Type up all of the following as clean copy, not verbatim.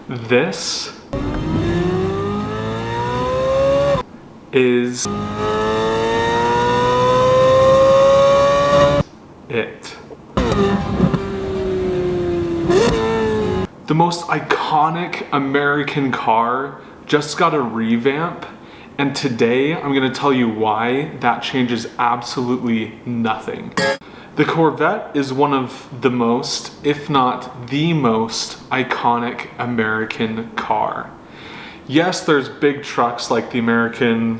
This is it. The most iconic American car just got a revamp, and today I'm going to tell you why that changes absolutely nothing. The Corvette is one of the most, if not the most, iconic American car. Yes, there's big trucks like the American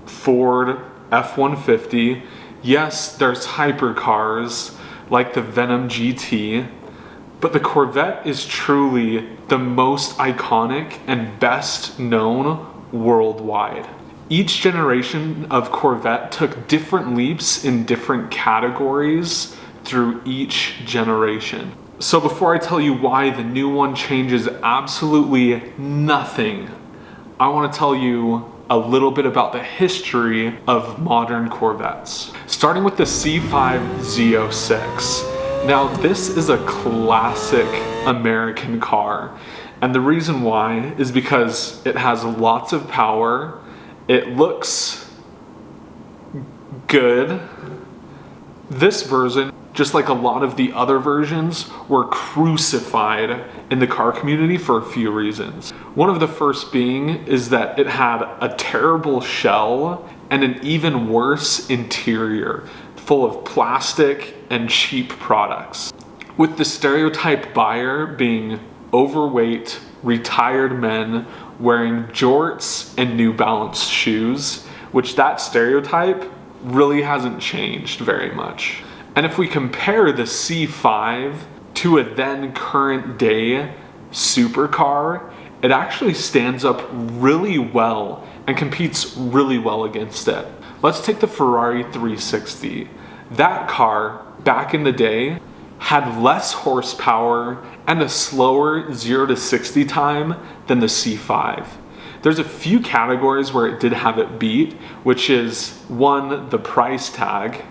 Ford F-150. Yes, there's hypercars like the Venom GT. But the Corvette is truly the most iconic and best known worldwide. Each generation of Corvette took different leaps in different categories through each generation. So before I tell you why the new one changes absolutely nothing, I want to tell you a little bit about the history of modern Corvettes. Starting with the C5 Z06. Now this is a classic American car, and the reason why is because it has lots of power. It looks good. This version, just like a lot of the other versions, were crucified in the car community for a few reasons. One of the first being is that it had a terrible shell and an even worse interior, full of plastic and cheap products. With the stereotype buyer being overweight, retired men wearing jorts and New Balance shoes, which that stereotype really hasn't changed very much. And if we compare the C5 to a then current day supercar, it actually stands up really well and competes really well against it. Let's take the Ferrari 360. That car, back in the day, had less horsepower and a slower 0 to 60 time than the C5. There's a few categories where it did have it beat, which is 1, the price tag,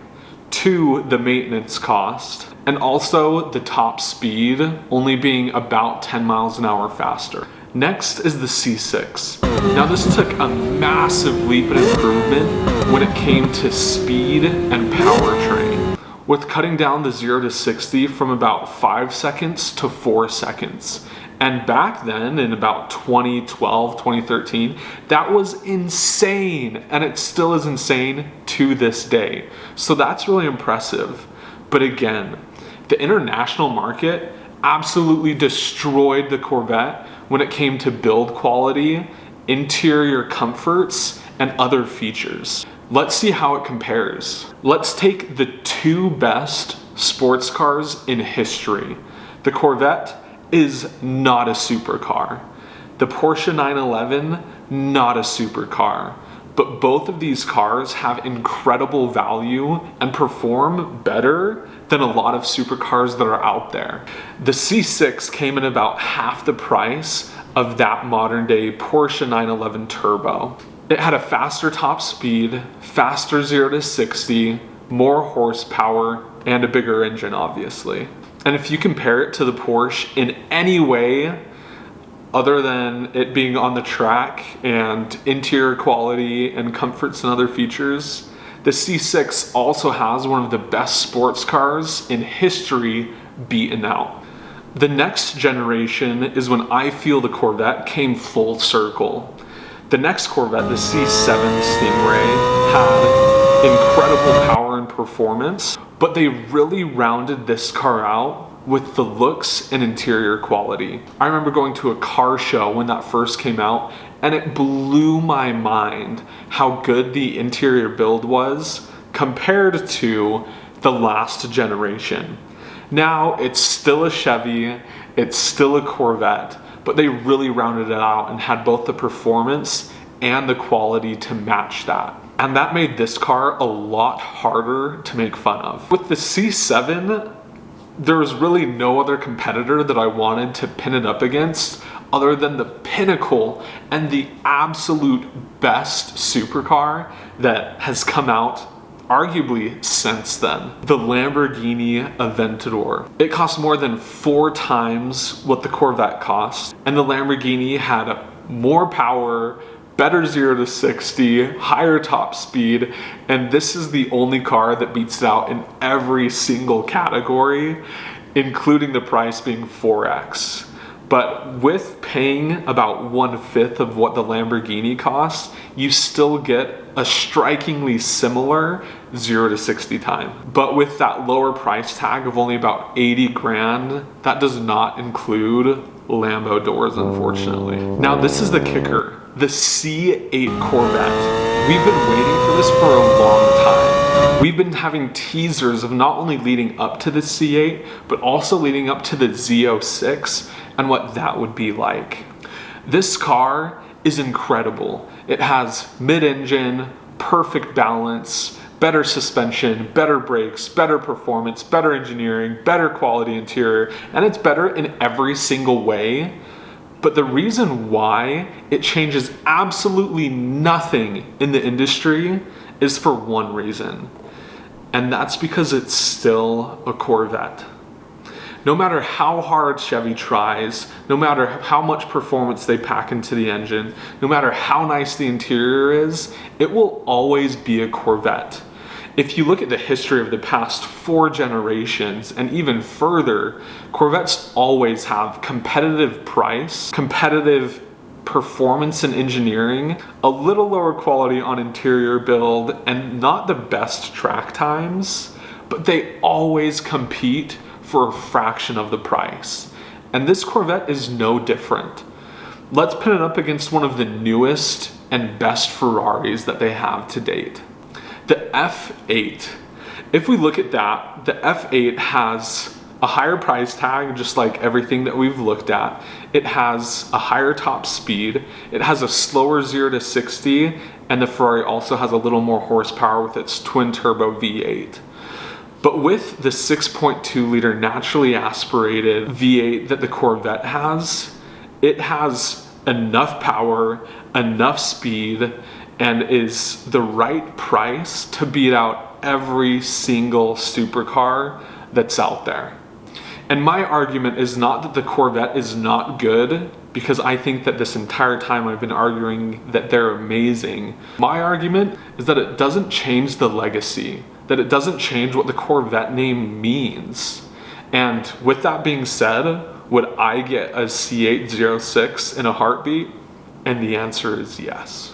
2, the maintenance cost, and also the top speed only being about 10 miles an hour faster. Next is the C6. Now this took a massive leap in improvement when it came to speed and powertrain, with cutting down the 0 to 60 from about 5 seconds to 4 seconds. And back then, in about 2012, 2013, that was insane, and it still is insane to this day. So that's really impressive. But again, the international market absolutely destroyed the Corvette when it came to build quality, interior comforts, and other features. Let's see how it compares. Let's take the two best sports cars in history. The Corvette is not a supercar. The Porsche 911, not a supercar. But both of these cars have incredible value and perform better than a lot of supercars that are out there. The C6 came in about half the price of that modern day Porsche 911 Turbo. It had a faster top speed, faster 0 to 60, more horsepower, and a bigger engine, obviously. And if you compare it to the Porsche in any way other than it being on the track and interior quality and comforts and other features, the C6 also has one of the best sports cars in history beaten out. The next generation is when I feel the Corvette came full circle. The next Corvette, the C7 Stingray, had incredible power and performance, but they really rounded this car out with the looks and interior quality. I remember going to a car show when that first came out, and it blew my mind how good the interior build was compared to the last generation. Now it's still a Chevy, it's still a Corvette, but they really rounded it out and had both the performance and the quality to match that. And that made this car a lot harder to make fun of. With the C7, there was really no other competitor that I wanted to pin it up against other than the pinnacle and the absolute best supercar that has come out arguably since then, the Lamborghini Aventador. It cost more than 4 times what the Corvette cost, and the Lamborghini had more power, better 0 to 60, higher top speed, and this is the only car that beats it out in every single category, including the price being 4x. But with paying about 1/5 of what the Lamborghini costs, you still get a strikingly similar 0 to 60 time. But with that lower price tag of only about 80 grand, that does not include Lambo doors, unfortunately. Now this is the kicker, the C8 Corvette. We've been waiting for this for a long time. We've been having teasers of not only leading up to the C8, but also leading up to the Z06 and what that would be like. This car is incredible. It has mid-engine, perfect balance, better suspension, better brakes, better performance, better engineering, better quality interior, and it's better in every single way. But the reason why it changes absolutely nothing in the industry is for one reason, and that's because it's still a Corvette. No matter how hard Chevy tries, no matter how much performance they pack into the engine, no matter how nice the interior is, it will always be a Corvette. If you look at the history of the past 4 generations and even further, Corvettes always have competitive price, competitive performance and engineering, a little lower quality on interior build, and not the best track times, but they always compete for a fraction of the price. And this Corvette is no different. Let's put it up against one of the newest and best Ferraris that they have to date. The F8. If we look at that, the F8 has a higher price tag, just like everything that we've looked at. It has a higher top speed. It has a slower 0 to 60, and the Ferrari also has a little more horsepower with its twin turbo V8. But with the 6.2 liter naturally aspirated V8 that the Corvette has, it has enough power, enough speed, and is the right price to beat out every single supercar that's out there. And my argument is not that the Corvette is not good, because I think that this entire time I've been arguing that they're amazing. My argument is that it doesn't change the legacy, that it doesn't change what the Corvette name means. And with that being said, would I get a C8 06 in a heartbeat? And the answer is yes.